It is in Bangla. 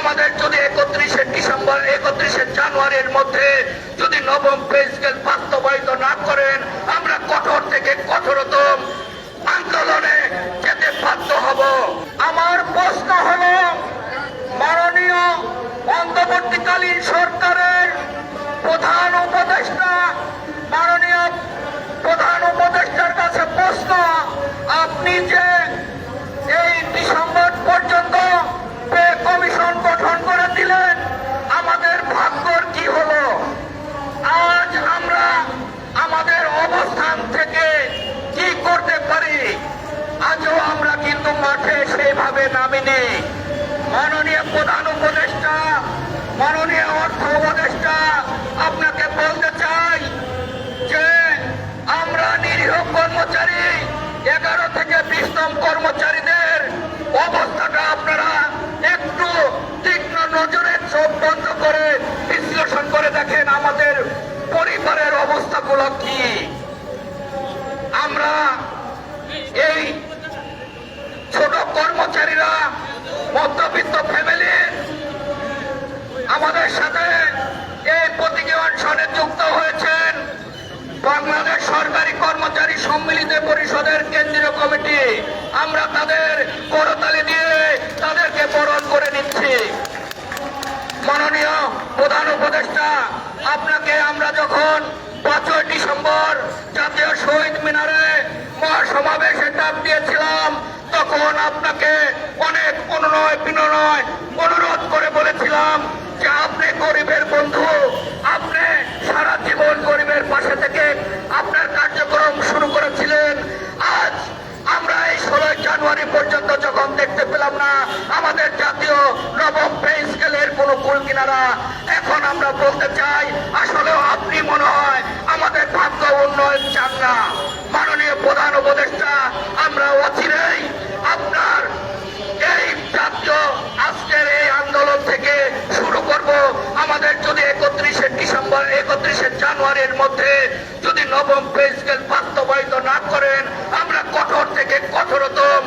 আমাদের যদি 31শে জানুয়ারির মধ্যে যদি নবম পে স্কেল বাস্তবায়িত না করেন, আমরা কঠোর থেকে কঠোরতম আন্দোলনে যেতে বাধ্য হব। আমার প্রশ্ন হলো, মাননীয় অন্তর্বর্তীকালীন সরকারের প্রধান উপদেষ্টা, মাননীয় প্রধান উপদেষ্টার কাছে প্রশ্ন, আপনি যে এই ডিসেম্বর পর্যন্ত পে কমিশন গঠন করে দিলেন, আমাদের ভাগ্যর কি হলো? আজ আমরা আমাদের অবস্থান থেকে কি করতে পারি? আজও আমরা কিন্তু মাঠে সেইভাবে নামিনি। মাননীয় প্রধান উপদেষ্টা, মাননীয় অর্থ উপদেষ্টা, আপনাকে বলতে চাই যে আমরা নিরীহ কর্মচারী 11 থেকে 20তম কর্মচারীদের অবস্থাটা আপনারা একটু তীক্ষ্ণ নজরে চোখ বন্ধ করে বিশ্লেষণ করে দেখেন আমাদের পরিবারের অবস্থাগুলো কি। আমরা এই ছোট কর্মচারীরা মধ্যবিত্ত ফ্যামিলির আমাদের সাথে এই প্রতীকী অনশনে যুক্ত হয়েছেন বাংলাদেশ সরকারি কর্মচারী সম্মিলিত পরিষদের কেন্দ্রীয় কমিটি। আমরা তাদের করতালি দিয়ে তাদেরকে বরণ করে নিচ্ছি। মাননীয় প্রধান উপদেষ্টা, আপনাকে আমরা যখন 5ই ডিসেম্বর জাতীয় শহীদ মিনারে মহাসমাবেশে ডাক দিয়েছিলাম, তখন আপনাকে অনেক বিনয় অনুরোধ করে বলেছিলাম যে আপনি গরিবের বন্ধু, আপনি সারা জীবন গরিবের পাশে থেকে আপনার কার্যক্রম শুরু করেছিলেন। আজ আমরা এই 16 জানুয়ারি পর্যন্ত যখন দেখতে পেলাম না আমাদের জাতীয় নবম পে স্কেলের কোনো কুল কিনারা, এখন আমরা বলতে চাই আসলেও আপনি মনে হয় আমাদের ভাগ্য উন্নয়ন চান না। মাননীয় প্রধান উপদেষ্টা, আমরা অচিরেই আপনার এই জাতীয় আজকের এই আন্দোলন থেকে শুরু করব। আমাদের যদি 31শে জানুয়ারির মধ্যে যদি নবম পে স্কেল বাস্তবায়িত না করেন, আমরা কঠোর থেকে কঠোরতম